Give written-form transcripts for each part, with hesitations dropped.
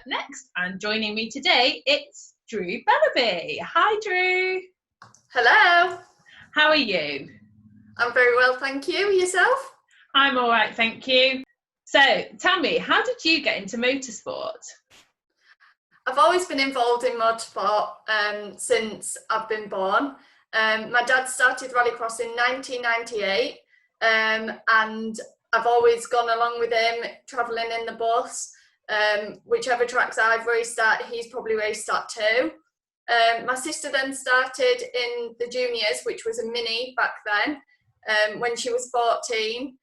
next, and joining me today, it's Drew Bellerby. Hi, Drew. Hello. How are you? I'm very well, thank you. Yourself? I'm all right, thank you. So, tell me, how did you get into motorsport? I've always been involved in motorsport since I've been born. My dad started Rallycross in 1998, and I've always gone along with him, travelling in the bus. Whichever tracks I've raced at, he's probably raced at too. My sister then started in the juniors, which was a mini back then, when she was 14.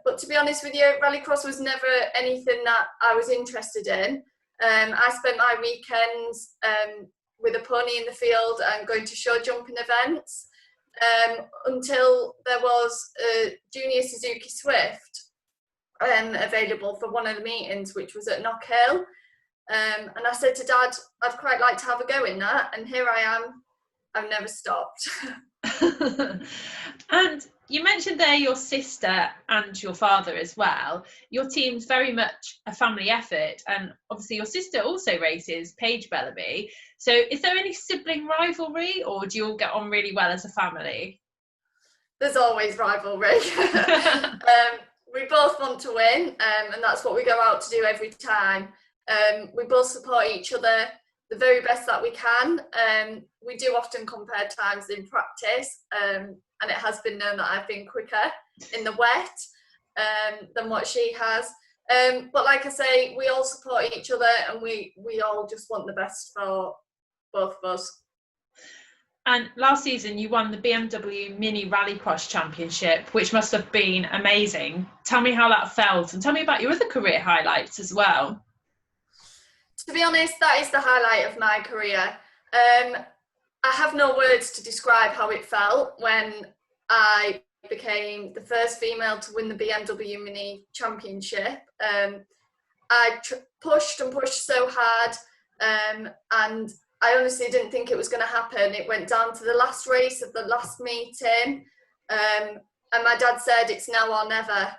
But to be honest with you, Rallycross was never anything that I was interested in. I spent my weekends with a pony in the field and going to show jumping events until there was a junior Suzuki Swift available for one of the meetings, which was at Knockhill. And I said to Dad, I'd quite like to have a go in that. And here I am. I've never stopped. And you mentioned there your sister and your father as well. Your team's very much a family effort, and obviously your sister also races, Paige Bellerby. So is there any sibling rivalry, or do you all get on really well as a family? There's always rivalry. We both want to win, and that's what we go out to do every time. We both support each other the very best that we can. We do often compare times in practice, and it has been known that I've been quicker in the wet than what she has. But like I say, we all support each other, and we all just want the best for both of us. And last season you won the BMW Mini Rallycross Championship, which must have been amazing. Tell me how that felt, and tell me about your other career highlights as well. To be honest, that is the highlight of my career. I have no words to describe how it felt when I became the first female to win the BMW Mini Championship. I pushed and pushed so hard, and I honestly didn't think it was going to happen. It went down to the last race of the last meeting, and my dad said, it's now or never.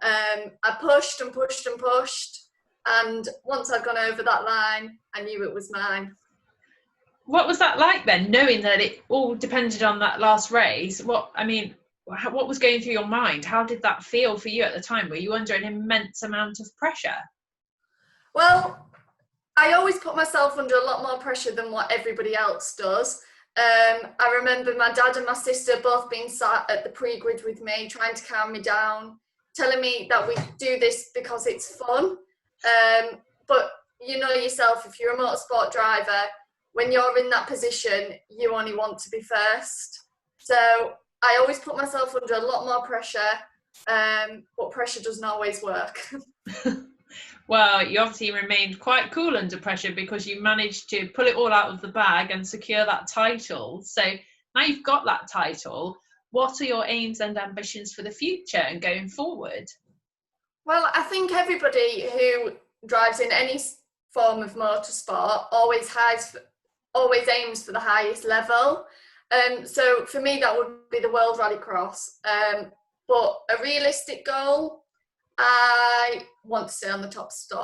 I pushed and pushed and pushed, and once I'd gone over that line, I knew it was mine. What was that like then, knowing that it all depended on that last race? What was going through your mind? How did that feel for you at the time? Were you under an immense amount of pressure? Well, I always put myself under a lot more pressure than what everybody else does. I remember my dad and my sister both being sat at the pre-grid with me, trying to calm me down, telling me that we do this because it's fun. But you know yourself, if you're a motorsport driver, when you're in that position, you only want to be first. So I always put myself under a lot more pressure, but pressure doesn't always work. Well, you obviously remained quite cool under pressure because you managed to pull it all out of the bag and secure that title. So now you've got that title. What are your aims and ambitions for the future and going forward? Well, I think everybody who drives in any form of motorsport always aims for the highest level. So for me, that would be the World Rallycross. But a realistic goal, I want to stay on the top step.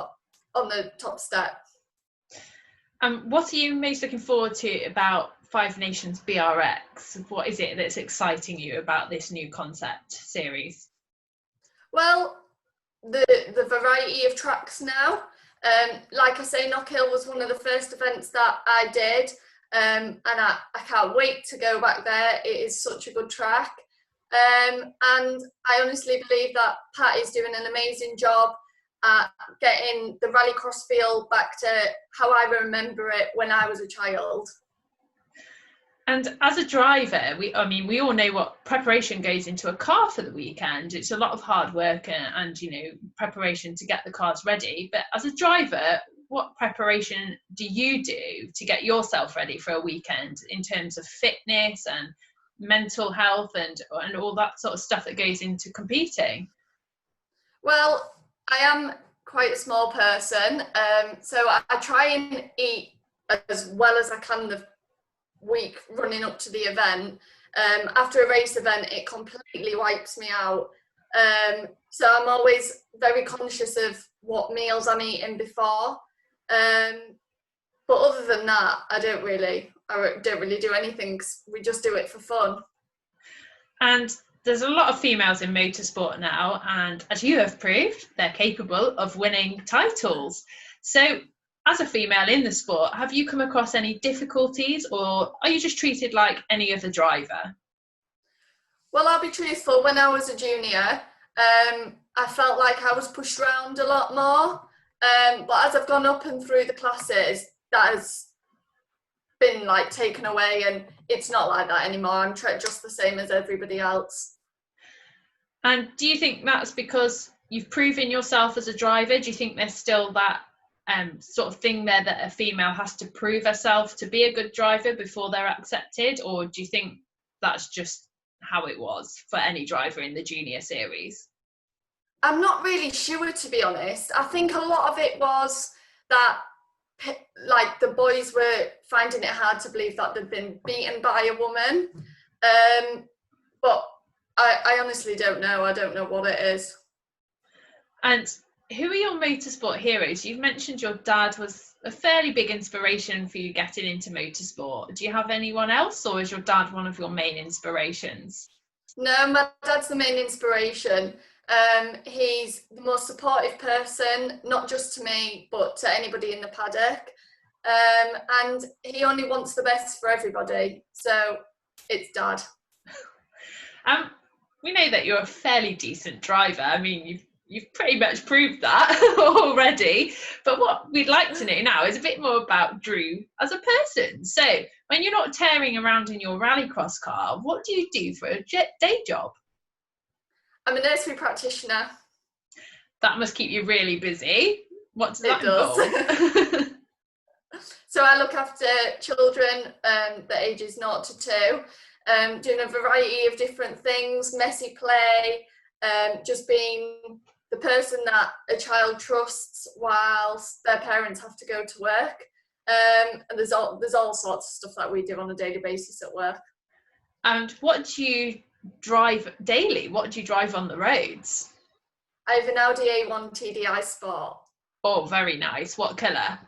What are you most looking forward to about Five Nations BRX? What is it that's exciting you about this new concept series? Well, the variety of tracks now. Like I say, Knockhill was one of the first events that I did, and I can't wait to go back there. It is such a good track. And I honestly believe that Pat is doing an amazing job at getting the Rallycross feel back to how I remember it when I was a child. And as a driver, we all know what preparation goes into a car for the weekend. It's a lot of hard work and preparation to get the cars ready. But as a driver, what preparation do you do to get yourself ready for a weekend in terms of fitness and mental health and all that sort of stuff that goes into competing? Well, I am quite a small person, so I try and eat as well as I can the week running up to the event. After a race event, it completely wipes me out. So I'm always very conscious of what meals I'm eating before. But other than that, I don't really do anything 'cause we just do it for fun. And there's a lot of females in motorsport now, and as you have proved, they're capable of winning titles. So, as a female in the sport, have you come across any difficulties, or are you just treated like any other driver? Well, I'll be truthful, when I was a junior, I felt like I was pushed around a lot more. But as I've gone up and through the classes, that has been like taken away, and it's not like that anymore. I'm treated just the same as everybody else. And do you think that's because you've proven yourself as a driver? Do you think there's still that sort of thing there that a female has to prove herself to be a good driver before they're accepted? Or do you think that's just how it was for any driver in the junior series? I'm not really sure, to be honest. I think a lot of it was that like the boys were finding it hard to believe that they'd been beaten by a woman. But I honestly don't know. I don't know what it is. And who are your motorsport heroes? You've mentioned your dad was a fairly big inspiration for you getting into motorsport. Do you have anyone else, or is your dad one of your main inspirations? No, my dad's the main inspiration. He's the most supportive person, not just to me, but to anybody in the paddock. And he only wants the best for everybody. So it's Dad. We know that you're a fairly decent driver. I mean, you've pretty much proved that already. But what we'd like to know now is a bit more about Drew as a person. So when you're not tearing around in your rallycross car, what do you do for a day job? I'm a nursery practitioner. That must keep you really busy. What does that involve? So I look after children the ages 0 to 2, doing a variety of different things, messy play, just being the person that a child trusts whilst their parents have to go to work. And there's all sorts of stuff that we do on a daily basis at work. And what do you drive daily? What do you drive on the roads? I have an Audi A1 TDI Sport. Oh, very nice. What colour?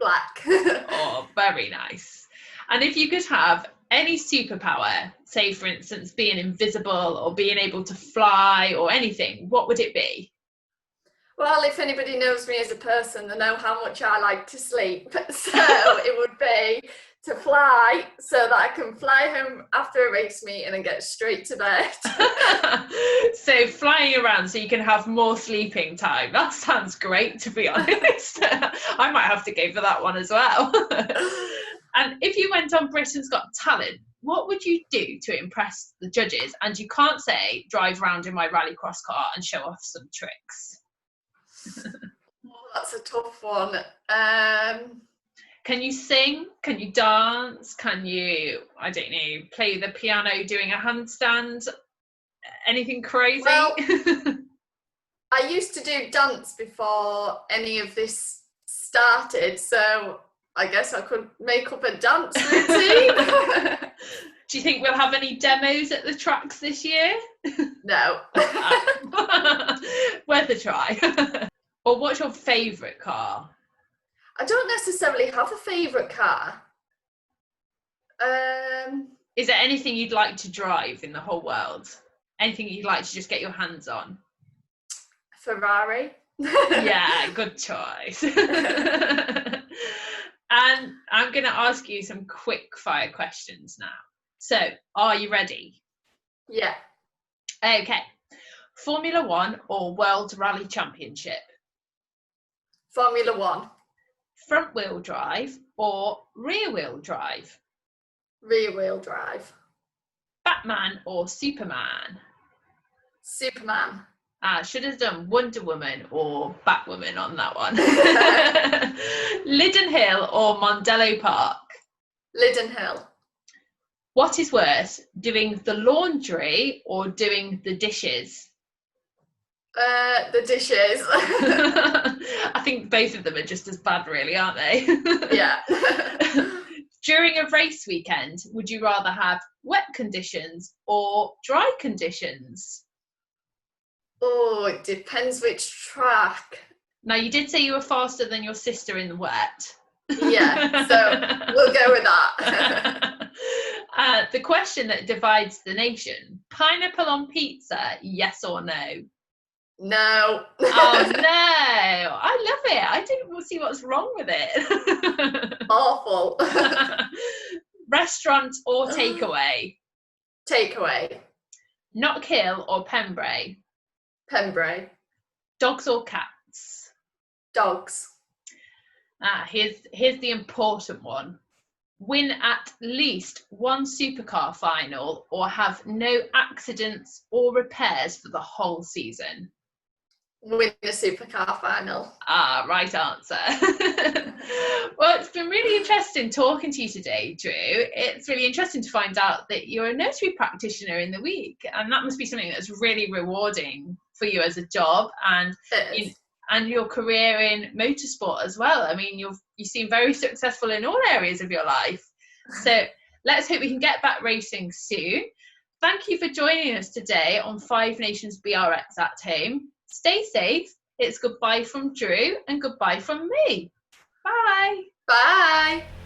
Black. Oh, very nice. And if you could have any superpower, say for instance being invisible or being able to fly or anything, what would it be? Well, if anybody knows me as a person, they know how much I like to sleep. So it would be to fly so that I can fly home after a race meeting and get straight to bed. So flying around so you can have more sleeping time. That sounds great, to be honest. I might have to go for that one as well. And if you went on Britain's Got Talent, what would you do to impress the judges? And you can't say, drive around in my rallycross car and show off some tricks. That's a tough one. Can you sing? Can you dance? Can you, I don't know, play the piano doing a handstand? Anything crazy? Well, I used to do dance before any of this started, so I guess I could make up a dance routine. Do you think we'll have any demos at the tracks this year? No. Worth a try. Or what's your favourite car? I don't necessarily have a favourite car. Is there anything you'd like to drive in the whole world? Anything you'd like to just get your hands on? Ferrari. Yeah, good choice. And I'm going to ask you some quick fire questions now. So, are you ready? Yeah. Okay. Formula One or World Rally Championship? Formula One. Front wheel drive or rear wheel drive? Rear wheel drive. Batman or Superman? Superman. Should have done Wonder Woman or Batwoman on that one. Lydden Hill or Mondello Park? Lydden Hill. What is worse, doing the laundry or doing the dishes? The dishes. I think both of them are just as bad, really, aren't they? Yeah. During a race weekend, would you rather have wet conditions or dry conditions? Oh, it depends which track. Now, you did say you were faster than your sister in the wet. Yeah, so we'll go with that. The question that divides the nation: pineapple on pizza, yes or no? No. Oh no, I love it. I didn't see what's wrong with it. Awful. Restaurant or takeaway? Takeaway. Knockhill or Pembrey? Pembrey. Dogs or cats? Dogs. Here's the important one. Win at least one supercar final or have no accidents or repairs for the whole season? Win the supercar final. Right answer. Well, it's been really interesting talking to you today, Drew. It's really interesting to find out that you're a nursery practitioner in the week, and that must be something that's really rewarding for you as a job and your career in motorsport as well. I mean, you seem very successful in all areas of your life. So let's hope we can get back racing soon. Thank you for joining us today on 5 Nations BRX at Home. Stay safe. It's goodbye from Drew and goodbye from me. Bye. Bye.